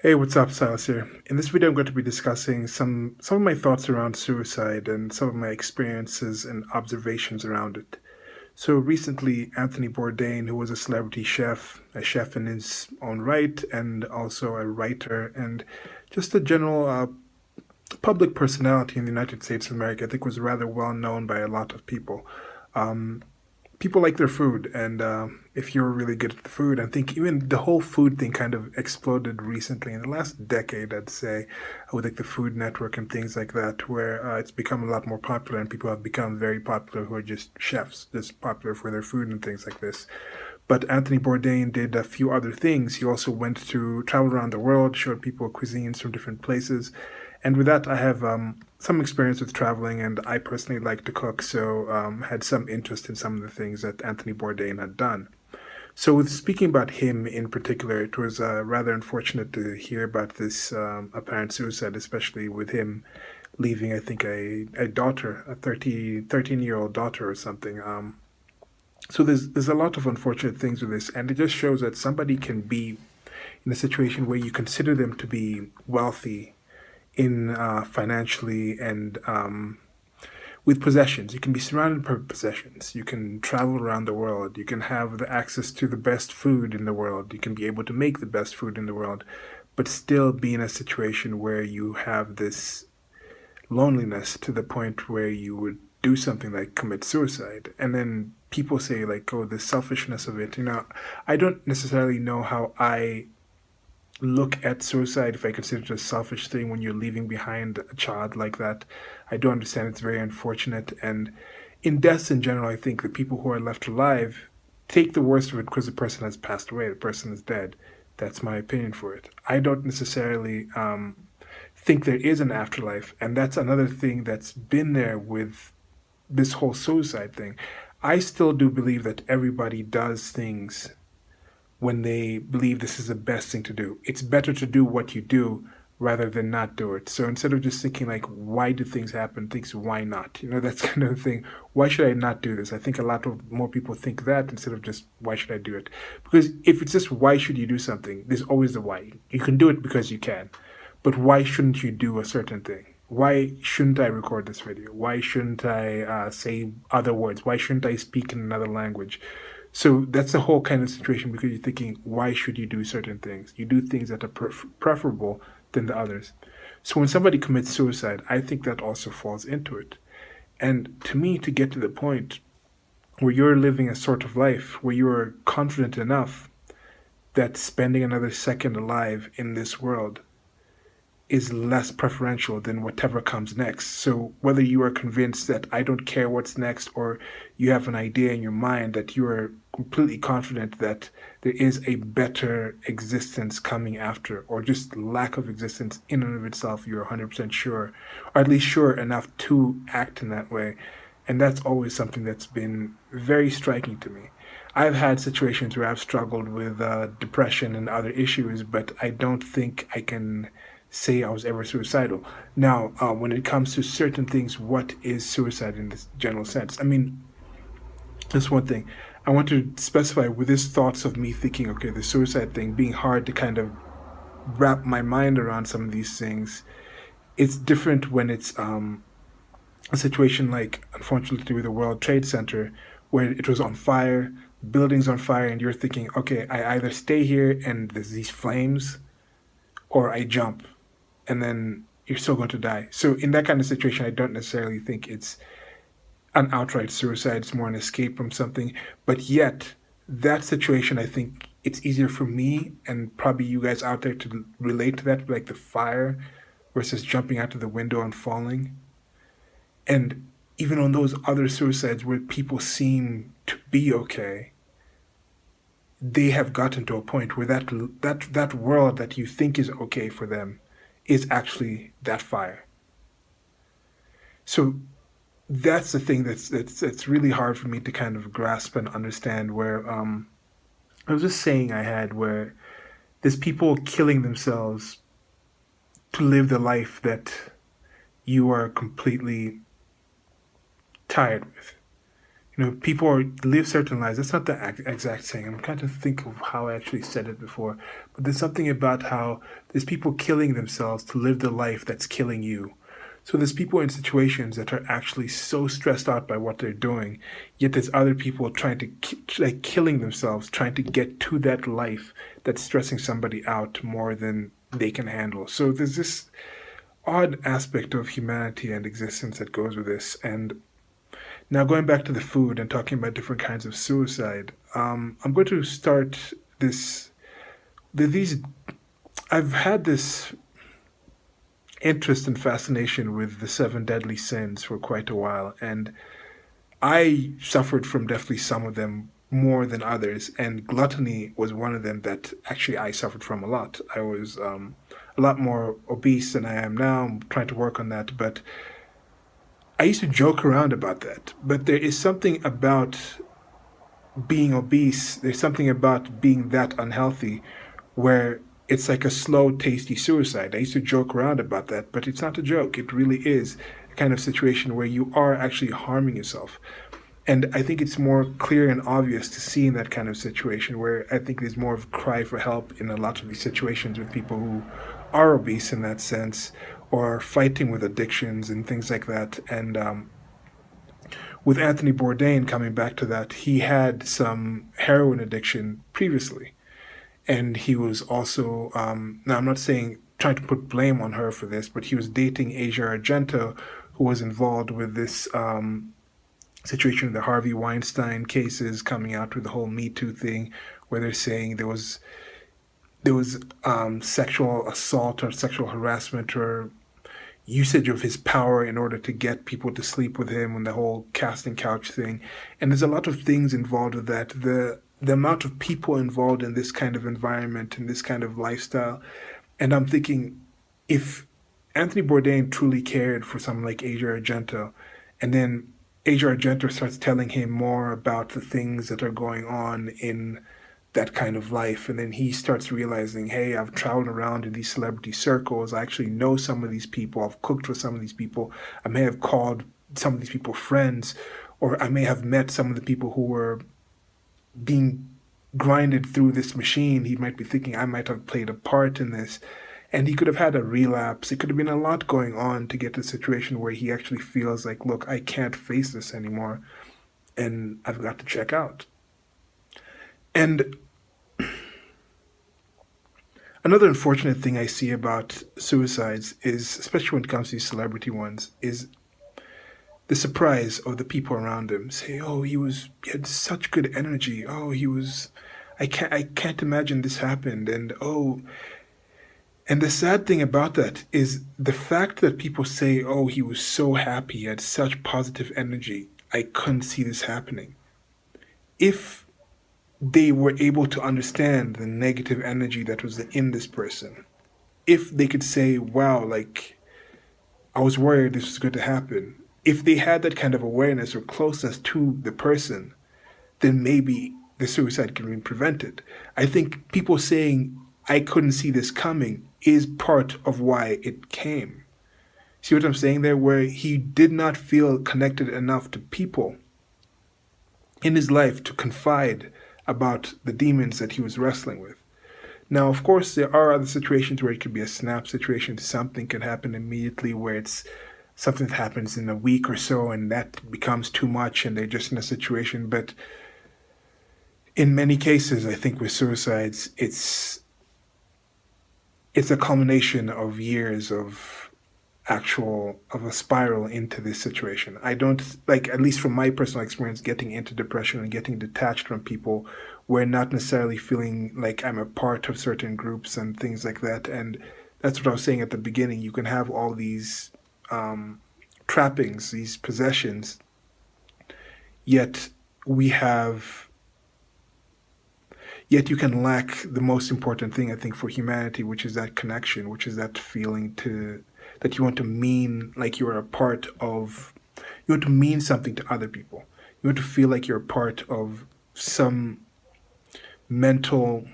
Hey, what's up, Silas here. In this video, I'm going to be discussing some of my thoughts around suicide and some of my experiences and observations around it. So recently, Anthony Bourdain, who was a chef in his own right, and also a writer, and just a general public personality in the United States of America, I think was rather well known by a lot of people. Um, People like their food, and if you're really good at the food, I think even the whole food thing kind of exploded recently in the last decade, I'd say, with like the Food Network and things like that, where it's become a lot more popular, and people have become very popular who are just chefs, just popular for their food and things like this. But Anthony Bourdain did a few other things. He also went to travel around the world, showed people cuisines from different places. And with that, I have some experience with traveling, and I personally like to cook, so had some interest in some of the things that Anthony Bourdain had done. So, with speaking about him in particular, it was rather unfortunate to hear about this apparent suicide, especially with him leaving, I think, a daughter, a 13-year-old daughter or something. So there's a lot of unfortunate things with this, and it just shows that somebody can be in a situation where you consider them to be wealthy in financially and with possessions. You can be surrounded by possessions. You can travel around the world. You can have the access to the best food in the world. You can be able to make the best food in the world, but still be in a situation where you have this loneliness to the point where you would do something like commit suicide. And then people say, like, oh, the selfishness of it. I don't necessarily know how I look at suicide if I consider it a selfish thing when you're leaving behind a child like that. I do understand it's very unfortunate. And in deaths in general, I think the people who are left alive take the worst of it because the person has passed away, the person is dead. That's my opinion for it. I don't necessarily think there is an afterlife. And that's another thing that's been there with this whole suicide thing. I still do believe that everybody does things when they believe this is the best thing to do. It's better to do what you do rather than not do it. So instead of just thinking like, why do things happen? Thinks why not? That's kind of the thing. Why should I not do this? I think a lot of more people think that instead of just why should I do it? Because if it's just why should you do something, there's always the why. You can do it because you can, but why shouldn't you do a certain thing? Why shouldn't I record this video? Why shouldn't I say other words? Why shouldn't I speak in another language? So that's the whole kind of situation because you're thinking, why should you do certain things? You do things that are preferable than the others. So when somebody commits suicide, I think that also falls into it. And to me, to get to the point where you're living a sort of life where you are confident enough that spending another second alive in this world is less preferential than whatever comes next. So whether you are convinced that I don't care what's next, or you have an idea in your mind that you are completely confident that there is a better existence coming after, or just lack of existence in and of itself, you're 100% sure, or at least sure enough to act in that way. And that's always something that's been very striking to me. I've had situations where I've struggled with depression and other issues, but I don't think I can say I was ever suicidal. Now, when it comes to certain things, what is suicide in this general sense? I mean, that's one thing. I want to specify with this thoughts of me thinking, okay, the suicide thing being hard to kind of wrap my mind around some of these things. It's different when it's a situation like, unfortunately, with the World Trade Center, where it was on fire, buildings on fire, and you're thinking, okay, I either stay here and there's these flames, or I jump, and then you're still going to die. So in that kind of situation, I don't necessarily think it's an outright suicide. It's more an escape from something. But yet, that situation, I think it's easier for me and probably you guys out there to relate to that, like the fire versus jumping out of the window and falling. And even on those other suicides where people seem to be okay, they have gotten to a point where that world that you think is okay for them is actually that fire. So that's the thing that's really hard for me to kind of grasp and understand. Where I was just saying I had where there's people killing themselves to live the life that you are completely tired with. People live certain lives. That's not the exact saying. I'm trying to think of how I actually said it before. But there's something about how there's people killing themselves to live the life that's killing you. So there's people in situations that are actually so stressed out by what they're doing, yet there's other people trying to like killing themselves, trying to get to that life that's stressing somebody out more than they can handle. So there's this odd aspect of humanity and existence that goes with this. And now, going back to the food and talking about different kinds of suicide, I'm going to start this. These I've had this interest and fascination with the seven deadly sins for quite a while, and I suffered from definitely some of them more than others, and gluttony was one of them that actually I suffered from a lot. I was a lot more obese than I am now. I'm trying to work on that, but I used to joke around about that. But there is something about being obese, there's something about being that unhealthy where it's like a slow, tasty suicide. I used to joke around about that, but it's not a joke. It really is a kind of situation where you are actually harming yourself. And I think it's more clear and obvious to see in that kind of situation where I think there's more of a cry for help in a lot of these situations with people who are obese in that sense or fighting with addictions and things like that. And with Anthony Bourdain, coming back to that, he had some heroin addiction previously. And he was also, now I'm not saying, trying to put blame on her for this, but he was dating Asia Argento, who was involved with this situation, the Harvey Weinstein cases coming out with the whole Me Too thing, where they're saying there was sexual assault or sexual harassment or usage of his power in order to get people to sleep with him and the whole casting couch thing. And there's a lot of things involved with that. The amount of people involved in this kind of environment and this kind of lifestyle. And I'm thinking, if Anthony Bourdain truly cared for someone like Asia Argento, and then Asia Argento starts telling him more about the things that are going on in that kind of life. And then he starts realizing, hey, I've traveled around in these celebrity circles. I actually know some of these people. I've cooked for some of these people. I may have called some of these people friends, or I may have met some of the people who were being grinded through this machine. He might be thinking, I might have played a part in this. And he could have had a relapse. It could have been a lot going on to get to a situation where he actually feels like, look, I can't face this anymore, and I've got to check out. And another unfortunate thing I see about suicides is, especially when it comes to these celebrity ones, is the surprise of the people around him. Say, "Oh, he had such good energy. Oh, I can't imagine this happened." And the sad thing about that is the fact that people say, "Oh, he was so happy, he had such positive energy. I couldn't see this happening." If they were able to understand the negative energy that was in this person, if they could say, wow, like, I was worried this was going to happen, if they had that kind of awareness or closeness to the person, then maybe the suicide can be prevented. I think people saying, I couldn't see this coming, is part of why it came. See what I'm saying there? Where he did not feel connected enough to people in his life to confide about the demons that he was wrestling with. Now, of course, there are other situations where it could be a snap situation. Something can happen immediately where it's something that happens in a week or so and that becomes too much and they're just in a situation. But in many cases, I think with suicides, it's a culmination of years of a spiral into this situation. I don't like, at least from my personal experience, getting into depression and getting detached from people where not necessarily feeling like I'm a part of certain groups and things like that. And that's what I was saying at the beginning. You can have all these trappings, these possessions, yet we have yet you can lack the most important thing, I think, for humanity, which is that connection, which is that feeling that you want to mean like you're a part of, you want to mean something to other people. You want to feel like you're a part of some mental,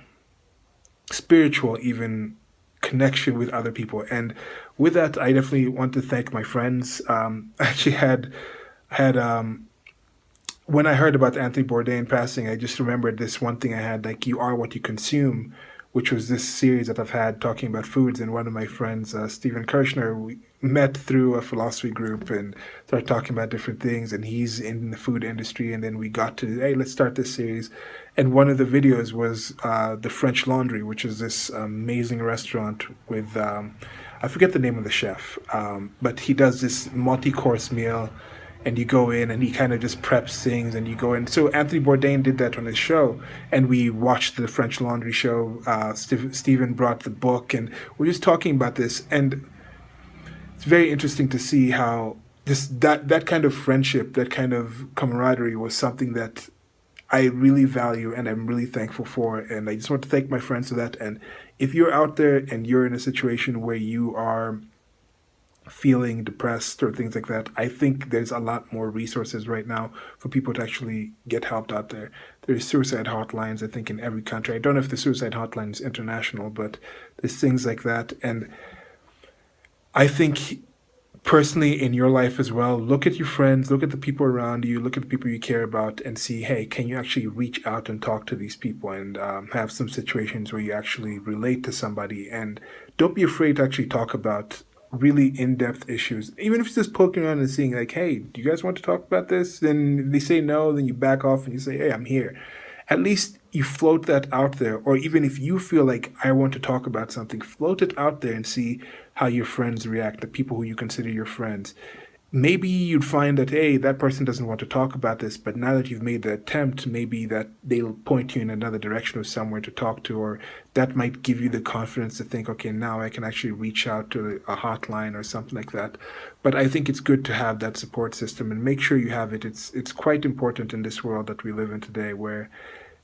spiritual, even connection with other people. And with that, I definitely want to thank my friends. I actually had when I heard about Anthony Bourdain passing, I just remembered this one thing I had, like "You Are What You Consume," which was this series that I've had talking about foods. And one of my friends, Stephen Kirshner, we met through a philosophy group and started talking about different things. And he's in the food industry. And then we got to, hey, let's start this series. And one of the videos was the French Laundry, which is this amazing restaurant with I forget the name of the chef, but he does this multi-course meal, and you go in and he kind of just preps things, and you go in. So Anthony Bourdain did that on his show, and we watched the French Laundry show. Stephen brought the book, and we're just talking about this, and it's very interesting to see how that kind of friendship, that kind of camaraderie, was something that I really value and I'm really thankful for. And I just want to thank my friends for that. And if you're out there and you're in a situation where you are feeling depressed or things like that, I think there's a lot more resources right now for people to actually get helped out there. There's suicide hotlines, I think, in every country. I don't know if the suicide hotline is international, but there's things like that. And I think personally in your life as well, look at your friends, look at the people around you, look at the people you care about, and see, hey, can you actually reach out and talk to these people and have some situations where you actually relate to somebody, and don't be afraid to actually talk about really in-depth issues, even if it's just poking around and seeing like, hey, do you guys want to talk about this? Then they say no, then you back off and you say, hey, I'm here. At least you float that out there. Or even if you feel like I want to talk about something, float it out there and see how your friends react, the people who you consider your friends. Maybe you'd find that, hey, that person doesn't want to talk about this, but now that you've made the attempt, maybe that they'll point you in another direction or somewhere to talk to, or that might give you the confidence to think, okay, now I can actually reach out to a hotline or something like that. But I think it's good to have that support system and make sure you have it. It's quite important in this world that we live in today, where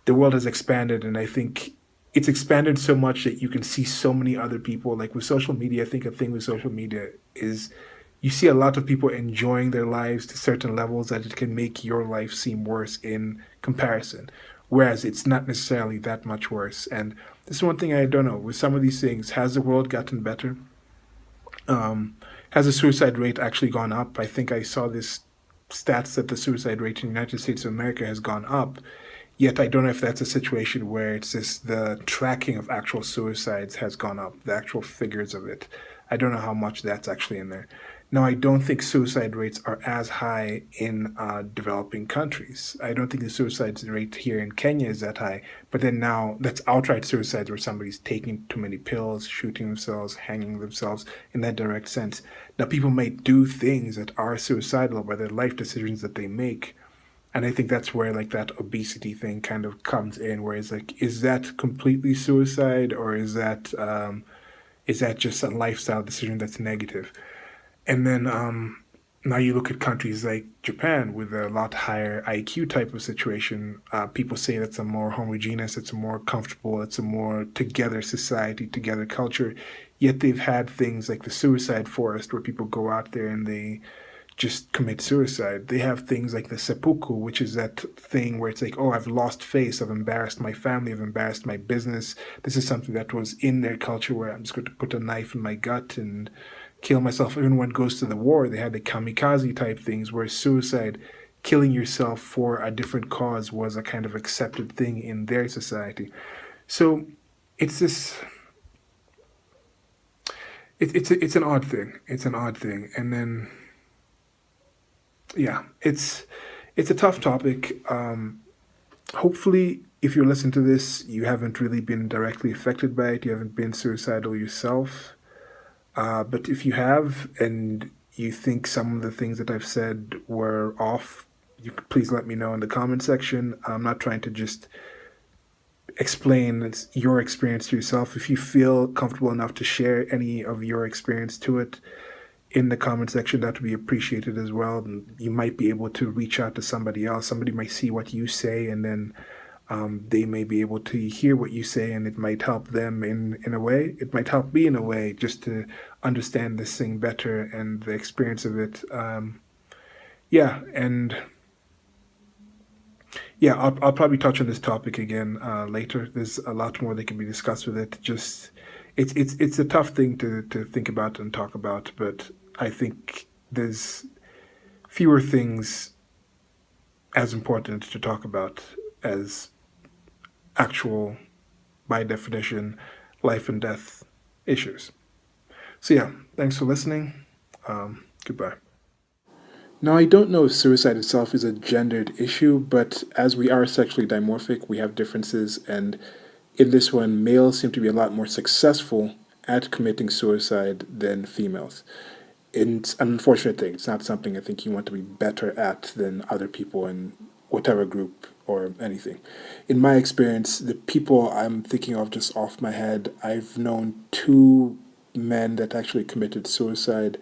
the world has expanded, and I think it's expanded so much that you can see so many other people. Like with social media, I think a thing with social media is you see a lot of people enjoying their lives to certain levels that it can make your life seem worse in comparison, whereas it's not necessarily that much worse. And this is one thing I don't know with some of these things. Has the world gotten better? um, has the suicide rate actually gone up? I think I saw this stats that the suicide rate in the United States of America has gone up. Yet I don't know if that's a situation where it's just the tracking of actual suicides has gone up, the actual figures of it. I don't know how much that's actually in there. Now, I don't think suicide rates are as high in developing countries. I don't think the suicide rate here in Kenya is that high. But then now, that's outright suicides where somebody's taking too many pills, shooting themselves, hanging themselves in that direct sense. Now, people may do things that are suicidal by the life decisions that they make, and I think that's where like that obesity thing kind of comes in, where it's like, is that completely suicide, or is that just a lifestyle decision that's negative? And then now you look at countries like Japan with a lot higher IQ type of situation. People say that's a more homogeneous, it's a more comfortable, it's a more together society, together culture. Yet they've had things like the suicide forest where people go out there and they just commit suicide. They have things like the seppuku, which is that thing where it's like, oh, I've lost face, I've embarrassed my family, I've embarrassed my business. This is something that was in their culture where I'm just going to put a knife in my gut and kill myself. Even when it goes to the war, they had the kamikaze type things where suicide, killing yourself for a different cause, was a kind of accepted thing in their society. So it's this. It's an odd thing. It's an odd thing, and then yeah, it's a tough topic. Hopefully, if you're listening to this, you haven't really been directly affected by it. You haven't been suicidal yourself. But if you have, and you think some of the things that I've said were off, you could please let me know in the comment section. I'm not trying to just explain your experience to yourself. If you feel comfortable enough to share any of your experience to it in the comment section, that would be appreciated as well. And you might be able to reach out to somebody else. Somebody might see what you say, and then they may be able to hear what you say, and it might help them in a way. It might help me in a way just to understand this thing better and the experience of it. Yeah, and yeah, I'll probably touch on this topic again later. There's a lot more that can be discussed with it. Just it's a tough thing to think about and talk about, but I think there's fewer things as important to talk about as actual, by definition, life and death issues. So, yeah, thanks for listening. Goodbye. Now, I don't know if suicide itself is a gendered issue, but as we are sexually dimorphic, we have differences. And in this one, males seem to be a lot more successful at committing suicide than females. It's an unfortunate thing. It's not something I think you want to be better at than other people in whatever group or anything. In my experience, the people I'm thinking of just off my head, I've known two men that actually committed suicide,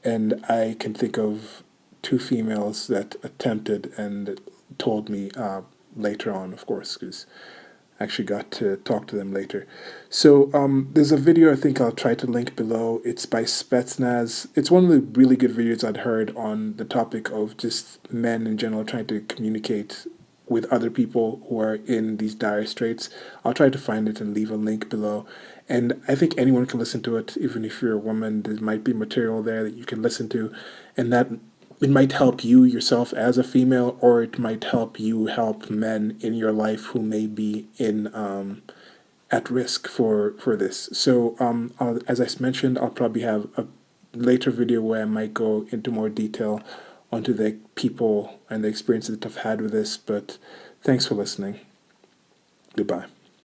and I can think of two females that attempted and told me later on, of course, because actually got to talk to them later. So there's a video I think I'll try to link below. It's by Spetsnaz. It's one of the really good videos I'd heard on the topic of just men in general trying to communicate with other people who are in these dire straits. I'll try to find it and leave a link below. And I think anyone can listen to it, even if you're a woman. There might be material there that you can listen to, and that it might help you yourself as a female, or it might help you help men in your life who may be in at risk for this. So as I mentioned, I'll probably have a later video where I might go into more detail onto the people and the experiences that I've had with this. But thanks for listening. Goodbye.